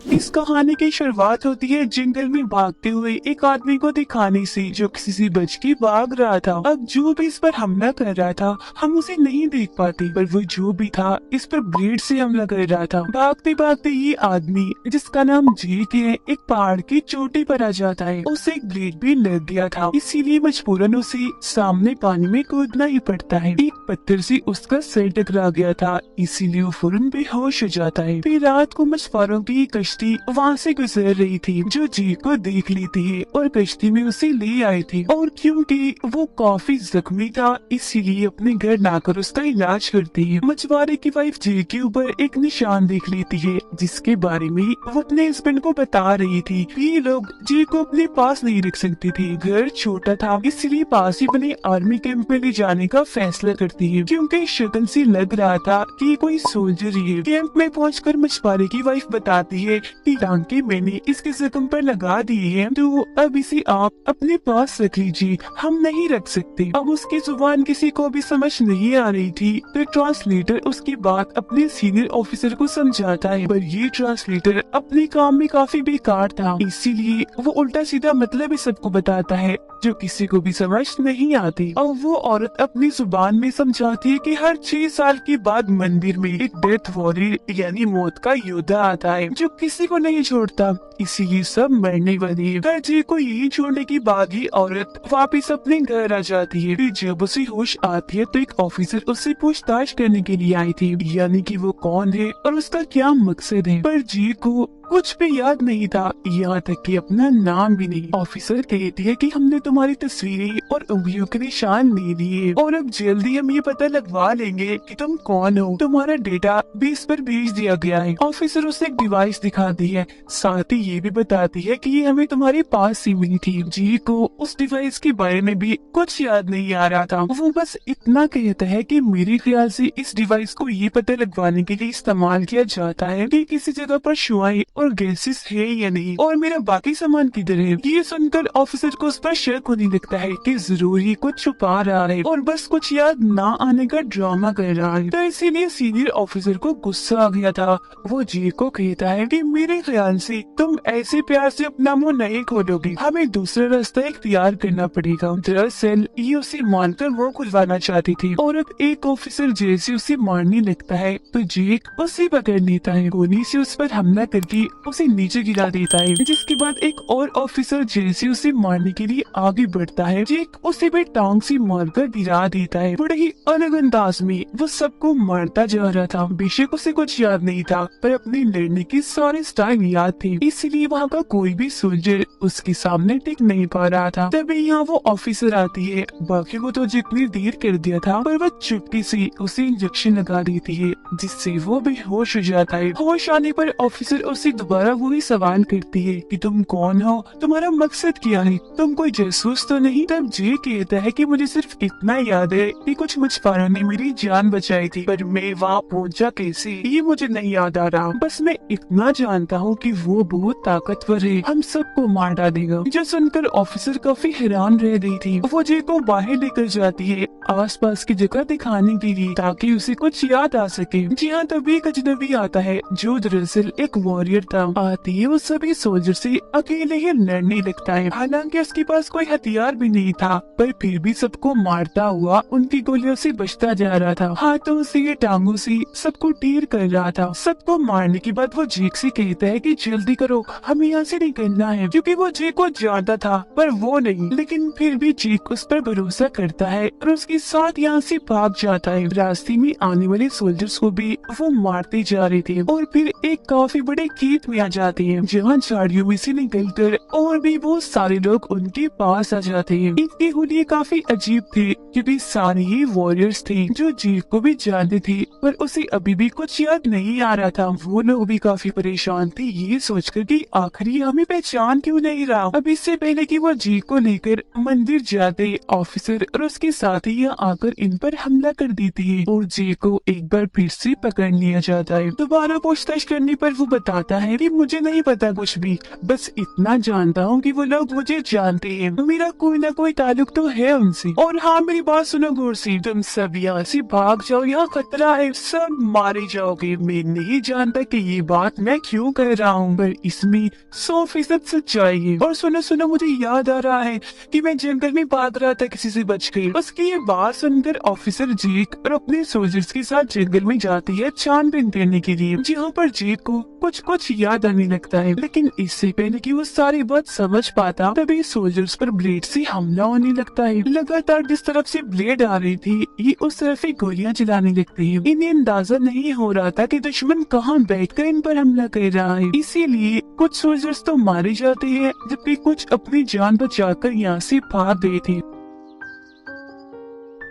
इस कहानी की शुरुआत होती है जंगल में भागते हुए एक आदमी को दिखाने से जो किसी से बच के भाग रहा था। अब जो भी इस पर हमला कर रहा था हम उसे नहीं देख पाते, पर वो जो भी था इस पर ब्लेड से हमला कर रहा था। भागते भागते ये आदमी जिसका नाम जेक है एक पहाड़ की चोटी पर आ जाता है। उसे एक ब्लेड भी लग गया था, इसीलिए मजबूरन उसे सामने पानी में कूदना ही पड़ता है। एक पत्थर से उसका सिर टकरा गया था, इसीलिए वो फौरन बेहोश हो जाता है। फिर रात को मछुआरों की कश्ती वहाँ से गुजर रही थी जो जेक को देख लेती है और कश्ती में उसे ले आए थे। और क्योंकि वो काफी जख्मी था इसीलिए अपने घर लाकर उसका इलाज करती है। मछुआरे की वाइफ जेक के ऊपर एक निशान देख लेती है जिसके बारे में वो अपने हस्बैंड को बता रही थी। ये लोग जेक को अपने पास नहीं रख सकते थे, घर छोटा था इसलिए पास ही बने आर्मी कैंप में ले जाने का फैसला करती है। क्योंकि शक्ल से लग रहा था कि कोई सोल्जर ही है। कैंप में पहुंचकर मछुआरे की वाइफ बताती है कि टांके मैंने इसके जख्म पर लगा दिए हैं, तो अब इसे आप अपने पास रख लीजिए, हम नहीं रख सकते। अब उसकी जुबान किसी को भी समझ नहीं आ रही थी, तो ट्रांसलेटर उसकी बात अपने सीनियर ऑफिसर को समझाता है, पर ये ट्रांसलेटर अपने काम में काफी बेकार था, इसीलिए वो उल्टा सीधा मतलब ही सबको बताता है जो किसी को भी समझ नहीं आती। अब वो औरत अपनी जुबान में समझाती है कि हर 6 साल के बाद मंदिर में एक डेथ वॉरियर यानी मौत का योद्धा आता है जो किसी को नहीं छोड़ता, इसीलिए सब मरने वाले हैं। पर जी को यही छोड़ने के बाद ही औरत वापस अपने घर आ जाती है। फिर जब उसे होश आती है तो एक ऑफिसर उससे पूछताछ करने के लिए आई थी, यानी कि वो कौन है और उसका क्या मकसद है। पर जी को कुछ भी याद नहीं था, यहाँ तक कि अपना नाम भी नहीं। ऑफिसर कहती है कि हमने तुम्हारी तस्वीरें और उंगलियों के निशान ले लिए और अब जल्दी हम ये पता लगवा लेंगे कि तुम कौन हो। तुम्हारा डेटा बेस पर भेज दिया गया है। ऑफिसर उसे एक डिवाइस दिखाती है, साथ ही ये भी बताती है कि ये हमें तुम्हारे पास ही मिली थी। जी को उस डिवाइस के बारे में भी कुछ याद नहीं आ रहा था। वो बस इतना कहता है कि मेरे ख्याल से इस डिवाइस को ये पता लगवाने के लिए इस्तेमाल किया जाता है कि किसी जगह पर शुआएं और गैसेस है या नहीं और मेरा बाकी सामान किधर है। ये सुनकर ऑफिसर को उस पर शक होने लगता है कि जरूर ही कुछ छुपा रहा है और बस कुछ याद ना आने का ड्रामा कर रहा है। तो इसीलिए सीनियर ऑफिसर को गुस्सा आ गया था। वो जी को कहता है कि मेरे ख्याल से तुम ऐसे प्यार से अपना मुंह नहीं खोलोगे, हमें दूसरा रास्ता इख्तियार करना पड़ेगा। दरअसल ये उसे मानकर मुंह खुलवाना चाहती थी और अब एक ऑफिसर जैसे उसे मारने लगता है तो जेक उसे पकड़ लेता है, गोली से उस पर हमला करके उसे नीचे गिरा देता है। जिसके बाद एक और ऑफिसर जैसे उसे मारने के लिए आगे बढ़ता है, जेक उसे भी टांग से मारकर गिरा देता है। बड़े ही अलग अंदाज में वो सबको मारता जा रहा था। बेशक उसे कुछ याद नहीं था पर अपने लड़ने के सारे स्टाइल याद थे, इसलिए वहाँ का कोई भी सोल्जर उसके सामने टिक नहीं पा रहा था। तभी यहाँ वो ऑफिसर आती है। बाकी को तो जितनी देर कर दिया था पर वो चुटकी से उसे इंजेक्शन लगा देती है जिससे वो बेहोश हो जाता है। होश आने पर ऑफिसर उसे दोबारा वही सवाल करती है कि तुम कौन हो, तुम्हारा मकसद क्या है, तुम कोई जासूस तो नहीं। तब जे कहता है कि मुझे सिर्फ इतना याद है कि कुछ मछुआरों ने मेरी जान बचाई थी, पर मैं वहाँ पहुँचा कैसे ये मुझे नहीं याद आ रहा। बस मैं इतना जानता हूँ कि वो बहुत ताकतवर है, हम सबको मार डालेगा। जो सुनकर ऑफिसर काफी हैरान रह गई थी। वो जे को बाहर लेकर जाती है आसपास की जगह दिखाने के लिए ताकि उसे कुछ याद आ सके। जी हाँ, तभी एक अजनबी आता है जो दरअसल एक वॉरियर था। आती है वो सभी सोल्जर से अकेले ही लड़ने लगता है। हालांकि उसके पास कोई हथियार भी नहीं था पर फिर भी सबको मारता हुआ उनकी गोलियों से बचता जा रहा था। हाथों से टांगों से सबको तीर कर रहा था। सबको मारने के बाद वो जेक से कहता है कि जल्दी करो, हमें यहाँ से निकलना है, क्योंकि वो जेक को जानता था पर वो नहीं। लेकिन फिर भी जेक उस पर भरोसा करता है और उसके साथ यहाँ से भाग जाता है। रास्ते में आने वाले सोल्जर्स को भी वो मारते जा रहे थे और फिर एक काफी बड़े खेत में आ जाते हैं जहाँ झाड़ियों में से निकलकर और भी बहुत सारे लोग उनके पास आ जाते हैं। इनके हुलिये काफी अजीब थे क्योंकि सारे ही वॉरियर्स थे जो जेक को भी जानते थे पर उसे अभी भी कुछ याद नहीं आ रहा था। वो लोग भी काफी परेशान थे ये सोचकर कि आखिरी हमें पहचान क्यों नहीं रहा। अब इससे पहले कि वो जेक को लेकर मंदिर जाते ऑफिसर और उसके साथी आकर इन पर हमला कर देती है और जेक को एक बार फिर से पकड़ लिया जाता है। दोबारा पूछताछ करने पर वो बताता है कि मुझे नहीं पता कुछ भी, बस इतना जानता हूँ कि वो लोग मुझे जानते हैं, मेरा कोई ना कोई ताल्लुक तो है उनसे। और हाँ, मेरी बात सुनो गौर से, तुम सब यहाँ से भाग जाओ, यहाँ खतरा है, सब मारे जाओगे। मैं नहीं जानता कि ये बात मैं क्यों कह रहा हूँ, पर इसमें 100% सच्चाई है। और सुनो सुनो, मुझे याद आ रहा है कि मैं जंगल में भाग रहा था, किसी से बच गई। उसकी ये बात सुनकर ऑफिसर जेक और अपने सोल्जर्स के साथ जंगल में जाती है छानबीन करने के लिए, जहाँ पर जेक को कुछ कुछ याद आने लगता है। लेकिन इससे पहले कि वो सारी बात समझ पाता, तभी सोल्जर्स पर ब्लेड से हमला होने लगता है। लगातार जिस तरफ से ब्लेड आ रही थी, ये उस तरफ ही गोलियां चलाने लगती है। इन्हें अंदाजा नहीं हो रहा था कि दुश्मन कहाँ बैठकर इन पर हमला कर रहा है, इसीलिए कुछ सोल्जर्स तो मारे जाते हैं, जबकि कुछ अपनी जान बचाकर यहाँ से भाग गए थे।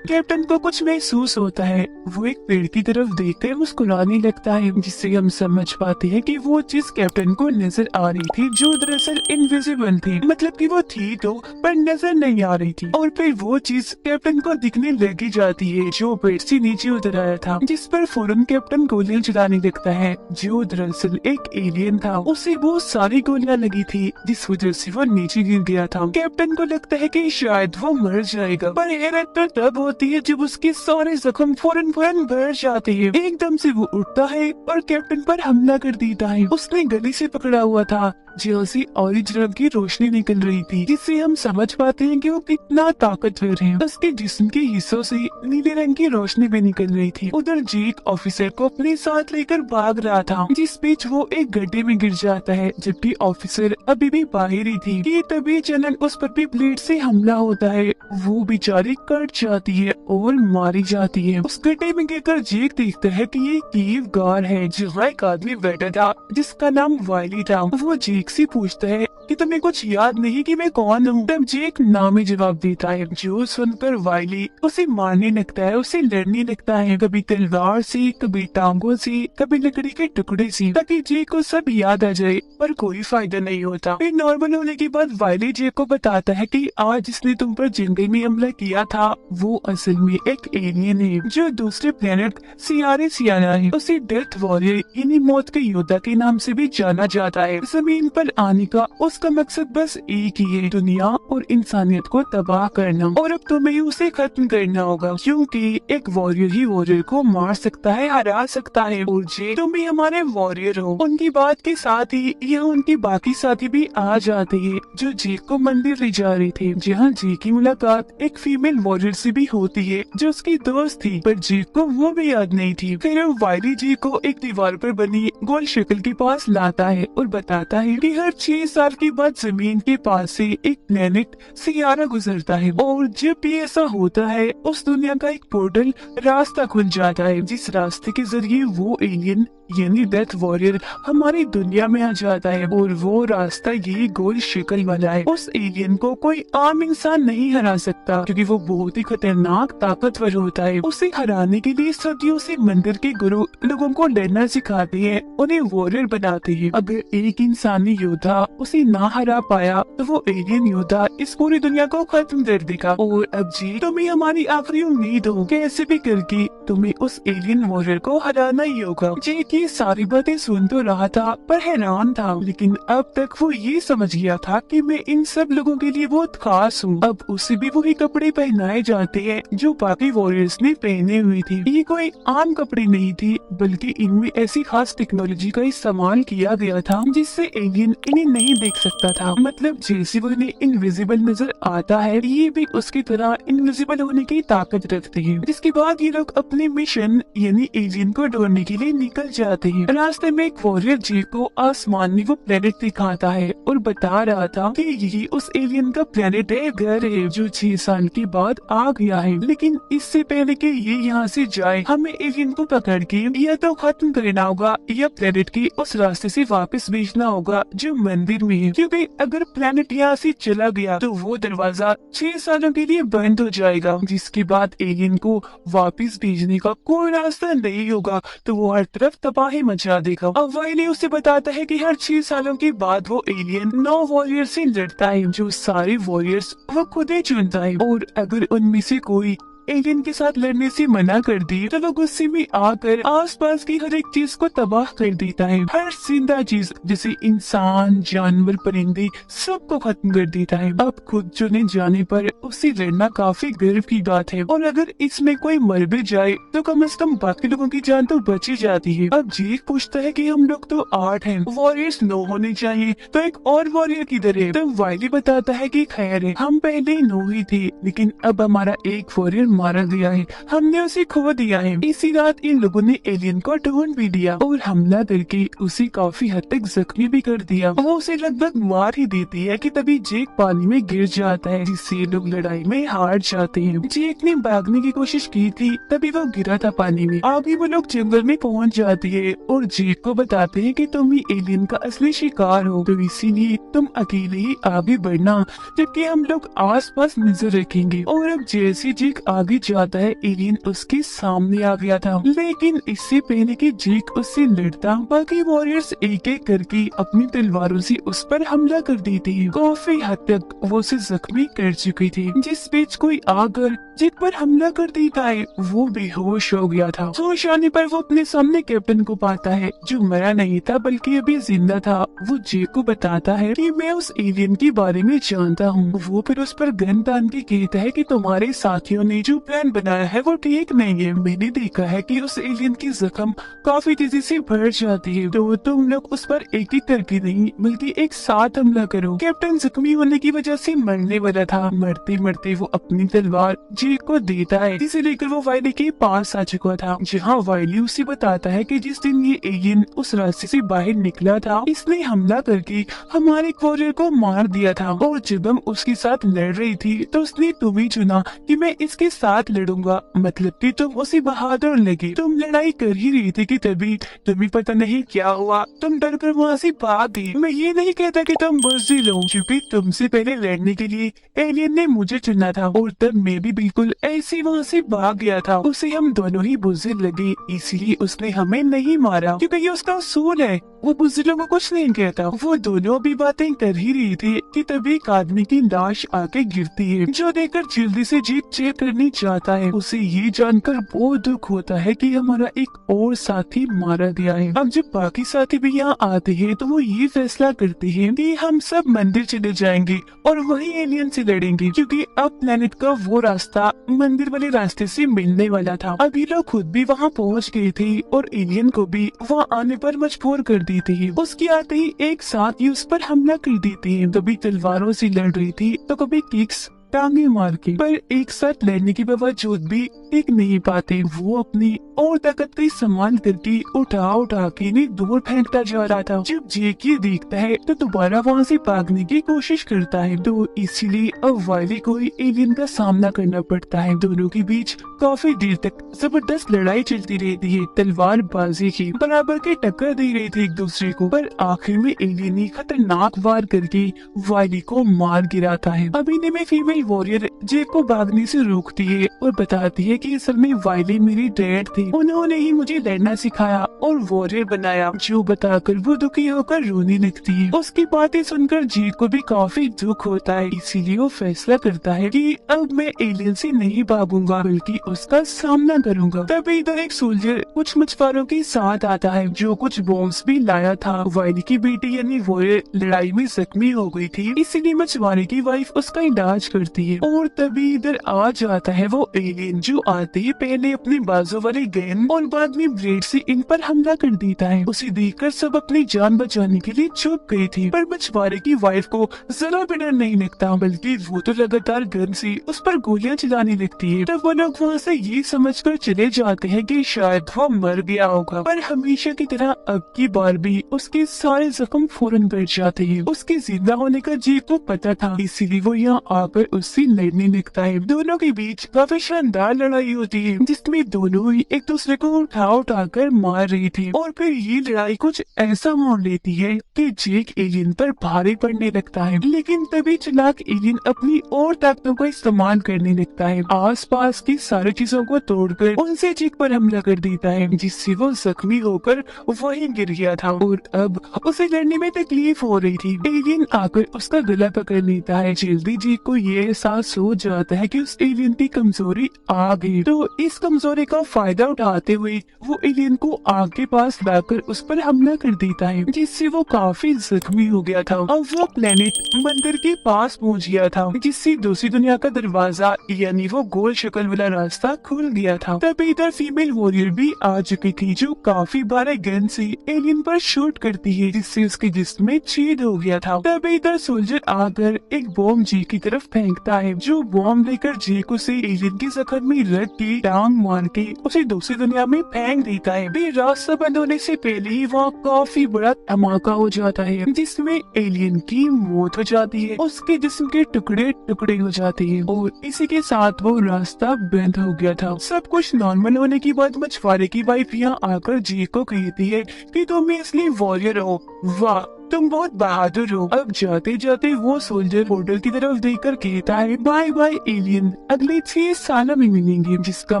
कैप्टन को कुछ महसूस होता है, वो एक पेड़ की तरफ देखकर मुस्कुराने लगता है, जिससे हम समझ पाते हैं कि वो चीज कैप्टन को नजर आ रही थी जो दरअसल इनविजिबल थी, मतलब कि वो थी तो पर नजर नहीं आ रही थी। और फिर वो चीज कैप्टन को दिखने लगी जाती है जो पेड़ से नीचे उतर आया था, जिस पर फौरन कैप्टन गोलियां चलाने लगता है, जो दरअसल एक एलियन था। उसे बहुत सारी गोलियां लगी थी, जिस वजह से वो नीचे गिर गया था। कैप्टन को लगता है कि शायद वो मर जाएगा, पर हैरत तो तब होती है जब उसके सारे जख्म फौरन भर जाते हैं। एकदम से वो उठता है और कैप्टन पर हमला कर देता है। उसने गले से पकड़ा हुआ था, जहाँ से ऑरेंज रंग की रोशनी निकल रही थी, जिससे हम समझ पाते हैं कि वो कितना ताकतवर है। उसके जिस्म के हिस्सों से नीले रंग की रोशनी भी निकल रही थी। उधर जेक ऑफिसर को अपने साथ लेकर भाग रहा था, जिस बीच वो एक गड्ढे में गिर जाता है, जबकि ऑफिसर अभी भी बाहर ही थी कि तभी अचानक उस पर भी ब्लेड से हमला होता है। वो बेचारी कट जाती है और मारी जाती है। उस गड्ढे में गिरकर जेक देखता है कि ये कीव गार है, जहाँ एक आदमी बैठा था जिसका नाम वायली था। वो जेक से पूछता है कि तुम्हें कुछ याद नहीं कि मैं कौन हूँ। तब जेक नामी जवाब देता है, जो सुनकर वायली उसे मारने लगता है, उसे लड़ने लगता है, कभी तलवार से, कभी टांगों से, कभी लकड़ी के टुकड़े से, ताकि जेक को सब याद आ जाए, पर कोई फायदा नहीं होता। फिर नॉर्मल होने के बाद वायली जेक को बताता है कि आज जिसने तुम पर जंगल में हमला किया था वो असल में एक एलियन है, जो दूसरे प्लेनेट सियारे सियाना है। उसे डेथ वॉरियर यानी मौत के योद्धा के नाम से भी जाना जाता है। जमीन पर आने का उसका मकसद बस एक ही है, दुनिया और इंसानियत को तबाह करना। और अब तुम्हें उसे खत्म करना होगा, क्योंकि एक वॉरियर ही वॉरियर को मार सकता है, हरा सकता है। और जे तुम भी हमारे वॉरियर हो। उनकी बात के साथ ही यहाँ उनके बाकी साथी भी आ जाते हैं, जो जेक को मंदिर ले जा रहे थे, जहाँ जेक की मुलाकात एक फीमेल वॉरियर से भी होती है, जो उसकी दोस्त थी, पर जेक को वो भी याद नहीं थी। फिर वायली जेक को एक दीवार पर बनी गोल शक्ल के पास लाता है और बताता है कि हर 6 साल के बाद जमीन के पास से एक प्लेनेट सियारा गुजरता है, और जब भी ऐसा होता है उस दुनिया का एक पोर्टल रास्ता खुल जाता है, जिस रास्ते के जरिए वो एलियन यानी डेथ वॉरियर हमारी दुनिया में आ जाता है। और वो रास्ता यही गोल शक्ल वाला है। उस एलियन को कोई आम इंसान नहीं हरा सकता, क्योंकि वो बहुत ही खतरनाक ताकतवर होता है। उसे हराने के लिए सदियों से मंदिर के गुरु लोगों को लड़ना सिखाते हैं, उन्हें वॉरियर बनाते हैं। अगर एक इंसानी योद्धा उसे ना हरा पाया तो वो एलियन योद्धा इस पूरी दुनिया को खत्म कर देगा। और अब जी तुम्हें हमारी आखिरी उम्मीद हो, कैसे भी करके तुम्हें उस एलियन वॉरियर को हराना ही होगा। जी ये सारी बातें सुन तो रहा था, पर हैरान था, लेकिन अब तक वो ये समझ गया था कि मैं इन सब लोगों के लिए बहुत खास हूँ। अब उसे भी वही कपड़े पहनाए जाते हैं जो बाकी वॉरियर्स ने पहने हुए थे। ये कोई आम कपड़े नहीं थे, बल्कि इनमें ऐसी खास टेक्नोलॉजी का इस्तेमाल किया गया था जिससे एलियन इन्हें नहीं देख सकता था। मतलब जैसे वो इन्हें इनविजिबल नजर आता है, ये भी उसकी तरह इनविजिबल होने की ताकत रखते हैं। जिसके बाद ये लोग अपने मिशन यानी एलियन को ढूंढने के लिए निकल जाते हैं। रास्ते में एक वॉरियर जेक को आसमान में वो प्लेनेट दिखाता है और बता रहा था कि यही उस एलियन का प्लेनेट है, घर है, जो 6 साल के बाद आ गया है। लेकिन इससे पहले कि ये यहाँ से जाए, हमें एलियन को पकड़ के या तो खत्म करना होगा या प्लेनेट के उस रास्ते से वापस भेजना होगा जो मंदिर में है, क्योंकि अगर प्लेनेट यहाँ से चला गया तो वो दरवाजा 6 सालों के लिए बंद हो जाएगा, जिसके बाद एलियन को वापस भेजने का कोई रास्ता नहीं होगा, तो वो हर तरफ तबाही मचा देगा। अब वायली उसे बताता है कि हर 6 सालों के बाद वो एलियन 9 वॉरियर से लड़ता है, जो सारे वॉरियर्स वो खुद ही चुनता है, और अगर उनमें से कोई एलियन के साथ लड़ने से मना कर दी तो वो गुस्से में आकर आसपास की हर एक चीज को तबाह कर देता है। हर जिंदा चीज जैसे इंसान, जानवर, परिंदे सबको खत्म कर देता है। अब खुद चुने जाने पर उससे लड़ना काफी गर्व की बात है, और अगर इसमें कोई मर भी जाए तो कम से कम बाकी लोगों की जान तो बची जाती है। अब जेक पूछता है कि हम लोग तो 8 हैं, वॉरियर्स 9 होने चाहिए, तो एक और वॉरियर किधर है? तो वाइली बताता है कि खैर है, हम पहले 9 ही थे, लेकिन अब हमारा एक वॉरियर मारा गया है, हमने उसे खो दिया है। इसी रात इन लोगों ने एलियन को ढूंढ भी दिया और हमला करके उसे काफी हद तक जख्मी भी कर दिया। वो उसे लगभग मार ही देती है कि तभी जेक पानी में गिर जाता है, जिससे लोग लड़ाई में हार जाते हैं। जेक ने भागने की कोशिश की थी, तभी वो गिरा था पानी में। आगे वो लोग जंगल में पहुंच जाती है और जेक को बताते हैं कि तुम ही एलियन का असली शिकार हो, तो इसीलिए तुम अकेले ही आगे बढ़ना, जबकि हम लोग आसपास नजर रखेंगे। और अब जैसे जेक आगे जाता है, एलियन उसके सामने आ गया था, लेकिन इससे पहले कि जेक उससे लड़ता, बाकी वॉरियर्स एक एक करके अपनी तलवारों से उस पर हमला कर देते हैं। काफी हद तक वो उसे जख्मी कर चुकी थी। जिस बीच कोई आकर जेक पर हमला कर देता है, वो बेहोश हो गया था। होश आने पर वो अपने सामने कैप्टन को पाता है, जो मरा नहीं था बल्कि अभी जिंदा था। वो जेक को बताता है कि मैं उस एलियन के बारे में जानता हूँ। वो फिर उस पर गन तान के कहता है कि तुम्हारे साथियों ने जो प्लान बनाया है वो ठीक नहीं है। मैंने देखा है कि उस एलियन की जख्म काफी तेजी से बढ़ जाती है, तो तुम लोग उस पर एक ही करके नहीं बल्कि एक साथ हमला करो। कैप्टन जख्मी होने की वजह से मरने वाला था। मरते मरते वो अपनी तलवार जेक को देता है, जिसे लेकर वो वाइली के पास आ चुका था, जहाँ वाइली उसे बताता है कि जिस दिन ये एलियन उस रास्ते से बाहर निकला था, इसने हमला करके हमारे वॉरियर को मार दिया था, और जब हम उसके साथ लड़ रही थी तो उसने तुम्हें चुना कि मैं इसके साथ लड़ूंगा, मतलब कि तुम उसे बहादुर लगे। तुम लड़ाई कर ही रही थी कि तभी तुम्हें पता नहीं क्या हुआ, तुम डर कर वहाँ से भाग गई। मैं ये नहीं कहता कि तुम बुज़दिल हो, क्योंकि तुमसे पहले लड़ने के लिए एलियन ने मुझे चुना था, और तब मैं भी बिल्कुल ऐसे वहाँ से भाग गया था। उसे हम दोनों ही बुज़दिल लगे, इसीलिए उसने हमें नहीं मारा, क्योंकि ये उसका उसूल है। वो बुज़दिलों को कुछ नहीं कहता। वो दोनों भी बातें कर ही रही थी कि तभी एक आदमी की लाश आके गिरती है, जो देखकर जल्दी से जीप चेक करने जाता है। उसे ये जानकर बहुत दुख होता है कि हमारा एक और साथी मारा गया है। अब जब बाकी साथी भी यहाँ आते हैं तो वो ये फैसला करते हैं कि हम सब मंदिर चले जाएंगे और वही एलियन से लड़ेंगे, क्योंकि अब प्लेनेट का वो रास्ता मंदिर वाले रास्ते से मिलने वाला था। अभी लोग खुद भी वहाँ पहुँच गए थे और एलियन को भी वहाँ आने पर मजबूर कर देते हैं। उसके आते ही एक साथ ही उस पर हमला कर देते हैं। कभी तलवारों से लड़ रही थी तो कभी किक्स, टांगे मार के, पर एक साथ लड़ने के बावजूद भी टिक नहीं पाते। वो अपनी और ताकत का इस्तेमाल करके उठा उठा के इन्हें दूर फेंकता जा रहा था। जब जेक ये देखता है तो दोबारा वहाँ से भागने की कोशिश करता है, तो इसीलिए अब वाइली को एलियन का सामना करना पड़ता है। दोनों के बीच काफी देर तक जबरदस्त लड़ाई चलती रहती है। तलवार बाजी की बराबर के टक्कर दे रही थी एक दूसरे को, पर आखिर में एलियन ने खतरनाक वार करके वाइली को मार गिराता है। अब इन्हें में फीमेल वॉरियर जेक को भागने से रोकती है और बताती है कि असल में वाइली मेरी डैड थे, उन्होंने ही मुझे लड़ना सिखाया और वॉरियर बनाया, जो बताकर वो दुखी होकर रोने लगती है। उसकी बातें सुनकर जेक को भी काफी दुख होता है, इसीलिए वो फैसला करता है कि अब मैं एलियन से नहीं भागूंगा बल्कि उसका सामना करूंगा। तभी इधर एक सोल्जर कुछ मछुआरों के साथ आता है, जो कुछ बॉम्ब्स भी लाया था। वाइली की बेटी यानी वॉरियर लड़ाई में जख्मी हो गई थी, इसीलिए मछुआरे की वाइफ उसका इलाज करती है। और तभी इधर आ जाता है वो एलियन, जो आते ही पहले अपने बाजू वाले गन और बाद में ब्लेड से इन पर हमला कर देता है। उसे देखकर सब अपनी जान बचाने के लिए छुप गए थे, पर मछुआरे की वाइफ को जरा भी डर नहीं लगता, बल्कि वो तो लगातार गन से उस पर गोलियां चलाने लगती है। तब वो लोग वहाँ से ये समझकर चले जाते हैं कि शायद वो मर गया होगा, पर हमेशा की तरह अब की बार भी उसके सारे जख्म फौरन बढ़ जाते हैं। उसके जिंदा होने का जेक को पता था, इसीलिए वो यहाँ आकर उससे लड़ने लगता है। दोनों के बीच काफी शानदार लड़ाई होती है, जिसमें दोनों ही एक दूसरे को उठा कर मार रही थी। और फिर ये लड़ाई कुछ ऐसा मोड़ लेती है कि जेक एलियन पर भारी पड़ने लगता है, लेकिन तभी चालाक एलियन अपनी और ताकतों का इस्तेमाल करने लगता है। आसपास की सारी चीजों को तोड़कर उनसे जेक पर हमला कर देता है, जिससे वो जख्मी होकर वहीं गिर गया था और अब उसे लड़ने में तकलीफ हो रही थी। एलियन आकर उसका गला पकड़ लेता है। जल्दी जेक को ये एहसास हो जाता है कि उस एलियन की कमजोरी आ गई। तो इस कमजोरी का फायदा उठाते हुए वो एलियन को आग के पास लाकर उस पर हमला कर देता है, जिससे वो काफी जख्मी हो गया था। अब वो प्लेनेट मंदिर के पास पहुंच गया था, जिससे दूसरी दुनिया का दरवाजा यानी वो गोल शक्ल वाला रास्ता खुल गया था। तभी इधर फीमेल वॉरियर भी आ चुकी थी, जो काफी बार गन से एलियन पर शूट करती है, जिससे उसके जिस्म में छेद हो गया था। तभी इधर सोल्जर आकर एक बॉम्ब जे की तरफ फेंकता है, जो बॉम्ब लेकर जेक उसे एलियन के जख्म में रख के टांग मार के उसे दूसरी दुनिया में फेंक देता है। फिर रास्ता बंद होने से पहले ही वहाँ काफी बड़ा धमाका हो जाता है, जिसमें एलियन की मौत हो जाती है, उसके जिस्म के टुकड़े टुकड़े हो जाते हैं और इसी के साथ वो रास्ता बंद हो गया था। सब कुछ नॉर्मल होने के बाद मछुआरे की वाइफ यहाँ आकर जेक को कहती है कि तुम असली वॉरियर हो, वाह तुम बहुत बहादुर हो। अब जाते जाते वो सोल्जर होटल की तरफ देखकर कहता है बाय बाय एलियन, अगले 6 सालों में मिलेंगे, जिसका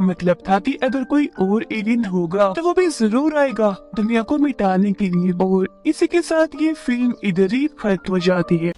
मतलब था कि अगर कोई और एलियन होगा तो वो भी जरूर आएगा दुनिया को मिटाने के लिए। और इसी के साथ ये फिल्म इधर ही खत्म हो जाती है।